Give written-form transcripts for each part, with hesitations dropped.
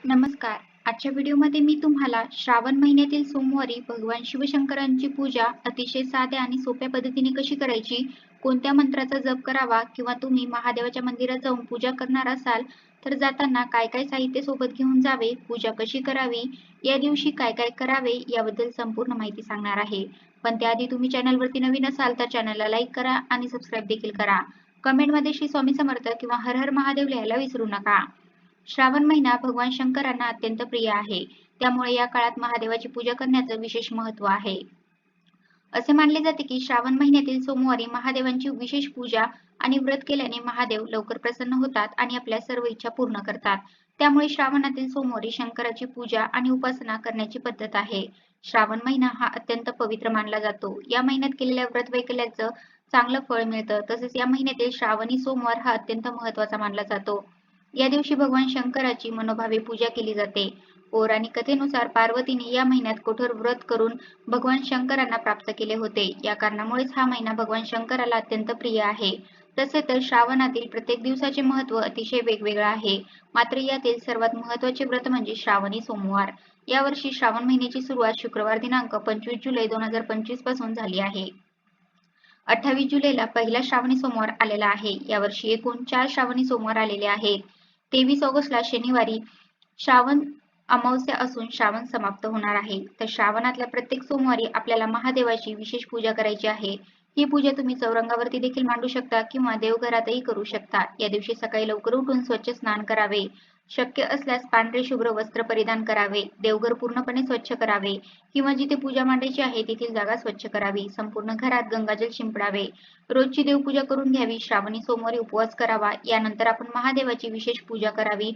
नमस्कार. आजच्या व्हिडिओमध्ये मी तुम्हाला श्रावण महिन्यातील सोमवारी भगवान शिवशंकरांची पूजा अतिशय साध्या आणि सोप्या पद्धतीने कशी करायची, कोणत्या मंत्राचा जप करावा किंवा तुम्ही महादेवाच्या मंदिरात जाऊन पूजा करणार असाल तर जाताना काय काय साहित्य सोबत घेऊन जावे, पूजा कशी करावी, या दिवशी काय काय करावे याबद्दल संपूर्ण माहिती सांगणार आहे. पण त्याआधी तुम्ही चॅनलवरती नवीन असाल तर चॅनलला लाईक करा आणि सबस्क्राईब देखील करा. कमेंटमध्ये श्री स्वामी समर्थ किंवा हर हर महादेव लिहायला विसरू नका. श्रावण महिना भगवान शंकरांना अत्यंत प्रिय आहे. त्यामुळे या काळात महादेवाची पूजा करण्याचं विशेष महत्त्व आहे. असे मानले जाते की श्रावण महिन्यातील सोमवारी महादेवांची विशेष पूजा आणि व्रत केल्याने महादेव लवकर प्रसन्न होतात आणि आपल्या सर्व इच्छा पूर्ण करतात. त्यामुळे श्रावणातील सोमवारी शंकराची पूजा आणि उपासना करण्याची पद्धत आहे. श्रावण महिना हा अत्यंत पवित्र मानला जातो. या महिन्यात केलेल्या व्रत वैकल्याचं चांगलं फळ मिळतं. तसेच या महिन्यातील श्रावणी सोमवार हा अत्यंत महत्त्वाचा मानला जातो. या दिवशी भगवान शंकराची मनोभावे पूजा केली जाते. पौराणिक कथेनुसार पार्वतीने या महिन्यात कठोर व्रत करून भगवान शंकरांना प्राप्त केले होते. या कारणामुळेच हा महिना भगवान शंकराला अत्यंत प्रिय आहे. तसे तर श्रावणातील प्रत्येक दिवसाचे महत्त्व अतिशय वेगवेगळे आहे. मात्र यातील सर्वात महत्त्वाचे व्रत म्हणजे श्रावणी सोमवार. यावर्षी श्रावण महिन्याची सुरुवात शुक्रवार दिनांक 25 जुलै 2025 पासून झाली आहे. 28 जुलैला पहिला श्रावणी सोमवार आलेला आहे. यावर्षी एकूण 4 श्रावणी सोमवार आलेले आहेत. 23 ऑगस्टला शनिवारी श्रावण अमावस्या असून श्रावण समाप्त होणार आहे. तर श्रावणातल्या प्रत्येक सोमवारी आपल्याला महादेवाची विशेष पूजा करायची आहे. ही पूजा तुम्ही चौरंगावरती देखील मांडू शकता किंवा देवघरातही करू शकता. या दिवशी सकाळी लवकर उठून स्वच्छ स्नान करावे. शक्य असल्यास पांढरे शुभ्र वस्त्र परिधान करावे. देवघर पूर्णपणे स्वच्छ करावे किंवा जिथे पूजा मांडायची आहे तेथील जागा स्वच्छ करावी. संपूर्ण घरात गंगाजल शिंपडावे. रोजची देवपूजा करून घ्यावी. श्रावणी सोमवारी उपवास करावा. यानंतर आपण महादेवाची विशेष पूजा करावी.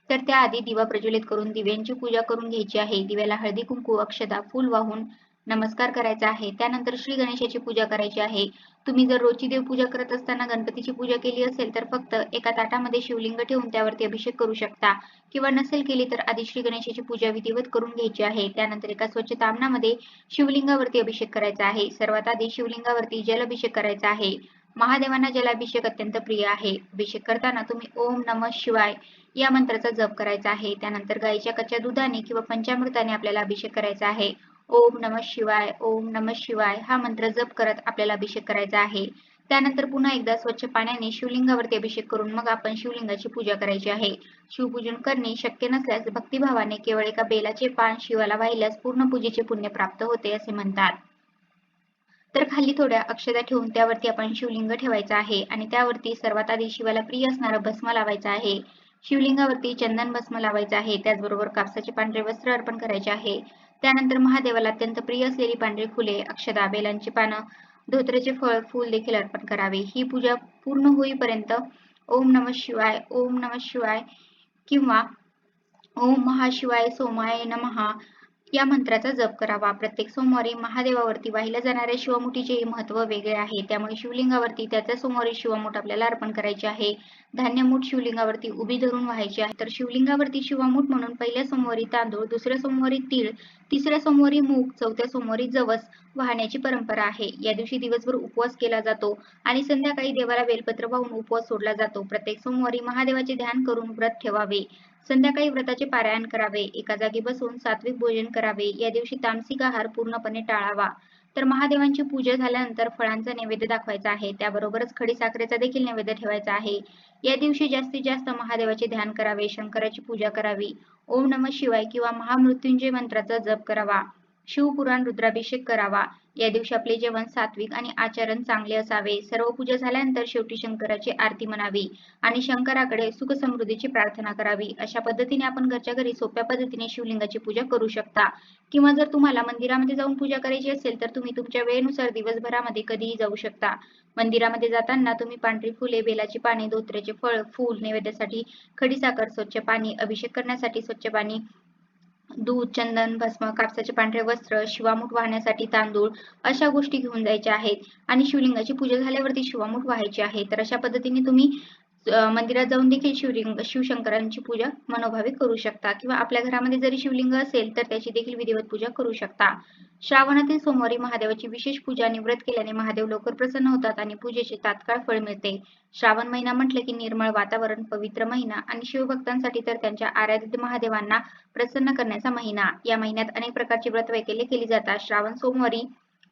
तर त्याआधी दिवा प्रज्वलित करून दिव्यांची पूजा करून घ्यायची आहे. दिव्याला हळदी कुंकू अक्षता फूल वाहून नमस्कार करायचा आहे. त्यानंतर श्री गणेशाची पूजा करायची आहे. तुम्ही जर रोजची देवपूजा करत असताना गणपतीची पूजा केली असेल तर फक्त एका ताटामध्ये शिवलिंग ठेवून त्यावरती अभिषेक करू शकता किंवा नसेल केली तर आधी श्री गणेशाची पूजा विधिवत करून घ्यायची आहे. त्यानंतर एका स्वच्छ तामणामध्ये शिवलिंगावरती अभिषेक करायचा आहे. सर्वात आधी शिवलिंगावरती जलाभिषेक करायचा आहे. महादेवांना जलाभिषेक अत्यंत प्रिय आहे. अभिषेक करताना तुम्ही ओम नमः शिवाय या मंत्राचा जप करायचा आहे. त्यानंतर गाईच्या कच्च्या दुधाने किंवा पंचामृताने आपल्याला अभिषेक करायचा आहे. ओम नमः शिवाय ओम नमः शिवाय हा मंत्र जप करत आपल्याला अभिषेक करायचा आहे. त्यानंतर पुन्हा एकदा स्वच्छ पाण्याने शिवलिंगावरती अभिषेक करून मग आपण शिवलिंगाची पूजा करायची आहे. शिवपूजन करणे शक्य नसल्यास भक्तिभावाने केवळ एका बेलाचे पान शिवाला वाहिल्यास पूर्ण पूजेचे पुण्य प्राप्त होते असे म्हणतात. तर खाली थोड्या अक्षता ठेवून त्यावरती आपण शिवलिंग ठेवायचं आहे आणि त्यावरती सर्वात आधी शिवाला प्रिय असणारं भस्म लावायचं आहे. शिवलिंगावरती चंदन भस्म लावायचं आहे. त्याचबरोबर कापसाचे पांढरे वस्त्र अर्पण करायचे आहे. त्यानंतर महादेवाला अत्यंत प्रिय असलेली पांढरी फुले, अक्षता, बेलांची पानं, धोत्र्याचे फळ, फूल देखील अर्पण करावे. ही पूजा पूर्ण होईपर्यंत ओम नमः शिवाय, ओम नमः शिवाय किंवा ओम महाशिवाय सोमाय नमः या मंत्राचा जप करावा. प्रत्येक सोमवारी महादेवावरती वाहिल्या जाणाऱ्या शिवमुठीचे महत्त्व वेगळे आहे. त्यामुळे शिवलिंगावरती त्याच्या सोमवारी शिवमुठ आपल्याला अर्पण करायचे आहे. धान्यमूठ शिवलिंगावरती उभी धरून व्हायची आहे. तर शिवलिंगावरती शिवमुठ म्हणून पहिल्या सोमवारी तांदूळ, दुसऱ्या सोमवारी तीळ, तिसऱ्या सोमवारी मूग, चौथ्या सोमवारी जवस वाहण्याची परंपरा आहे. या दिवशी दिवसभर उपवास केला जातो आणि संध्याकाळी देवाला बेलपत्र वाहून उपवास सोडला जातो. प्रत्येक सोमवारी महादेवाचे ध्यान करून व्रत ठेवावे. संध्याकाळी व्रताचे पारायण करावे. एका जागी बसून सात्विक भोजन करावे. या दिवशी तामसिक आहार पूर्णपणे टाळावा. तर महादेवांची पूजा झाल्यानंतर फळांचा नैवेद्य दाखवायचा आहे. त्याबरोबरच खडीसाखरेचा देखील नैवेद्य ठेवायचा आहे. या दिवशी जास्तीत जास्त महादेवाचे ध्यान करावे. शंकराची पूजा करावी. ओम नमः शिवाय किंवा महामृत्युंजय मंत्राचा जप करावा. शिवपुराण रुद्राभिषेक करावा. या दिवशी आपले जेवण सात्विक आणि आचरण चांगले असावे. सर्व पूजा झाल्यानंतर शेवटी शंकराची आरती म्हणावी आणि शंकराकडे सुख समृद्धीची प्रार्थना करावी. अशा पद्धतीने आपण घरच्या घरी सोप्या पद्धतीने शिवलिंगाची पूजा करू शकता. किंवा जर तुम्हाला मंदिरामध्ये जाऊन पूजा करायची असेल तर तुम्ही तुमच्या वेळेनुसार दिवसभरामध्ये कधीही जाऊ शकता. मंदिरामध्ये जाताना तुम्ही पांढरी फुले, बेलाची पाने, धोत्र्याचे फळ, फूल, नैवेद्यासाठी खडीसाखर, स्वच्छ पाणी, अभिषेक करण्यासाठी स्वच्छ पाणी, दूध, चंदन, भस्म, कापसाचे पांढरे वस्त्र, शिवामुठ वाहण्यासाठी तांदूळ अशा गोष्टी घेऊन जायच्या आहेत आणि शिवलिंगाची पूजा झाल्यावरती शिवामुठ वाहायची आहे. तर अशा पद्धतीने तुम्ही मंदिरात जाऊन देखील शिवशंकरांची पूजा मनोभावे करू शकता किंवा आपल्या घरामध्ये जरी शिवलिंग असेल तर त्याची देखील विधिवत पूजा करू शकता. श्रावणातील सोमवारी महादेवाची विशेष पूजा आणि व्रत केल्याने महादेव लवकर प्रसन्न होतात आणि पूजेचे तात्काळ फळ मिळते. श्रावण महिना म्हटलं की निर्मळ वातावरण, पवित्र महिना आणि शिवभक्तांसाठी तर त्यांच्या आराध्य महादेवांना प्रसन्न करण्याचा महिना. या महिन्यात अनेक प्रकारची व्रत वैकल्ये केली जातात. श्रावण सोमवारी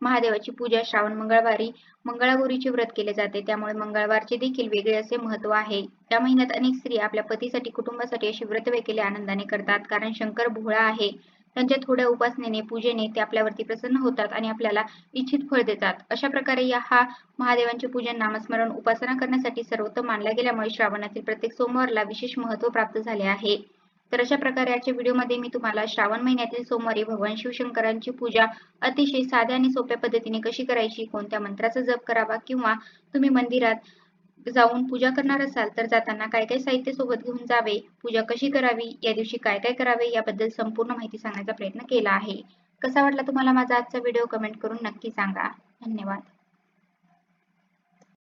महादेवाची पूजा, श्रावण मंगळवारी मंगळागौरीचे व्रत केले जाते. त्यामुळे मंगळवारचे देखील वेगळे असे महत्त्व आहे. या महिन्यात अनेक स्त्रिया आपल्या पतीसाठी, कुटुंबासाठी अशी व्रत वैकल्ये आनंदाने करतात. कारण शंकर भोळा आहे. त्यांच्या थोड्या उपासनेने, पूजेने ते आपल्यावरती प्रसन्न होतात आणि आपल्याला इच्छित फळ देतात. अशा प्रकारे हा महादेवांचे पूजन, नामस्मरण, उपासना करण्यासाठी सर्वोत्तम मानला गेल्यामुळे श्रावणातील प्रत्येक सोमवारला विशेष महत्त्व प्राप्त झाले आहे. तर अशा प्रकारे आजच्या व्हिडिओमध्ये मी तुम्हाला श्रावण महिन्यातील सोमवारी भगवान शिवशंकरांची पूजा अतिशय साध्या आणि सोप्या पद्धतीने कशी करायची, कोणत्या मंत्राचा जप करावा किंवा तुम्ही मंदिरात जाऊन पूजा करणार असाल तर जाताना काय काय साहित्य सोबत घेऊन जावे, पूजा कशी करावी, या दिवशी काय काय करावे याबद्दल संपूर्ण माहिती सांगण्याचा प्रयत्न केला आहे. कसा वाटला तुम्हाला माझा आजचा व्हिडिओ कमेंट करून नक्की सांगा. धन्यवाद.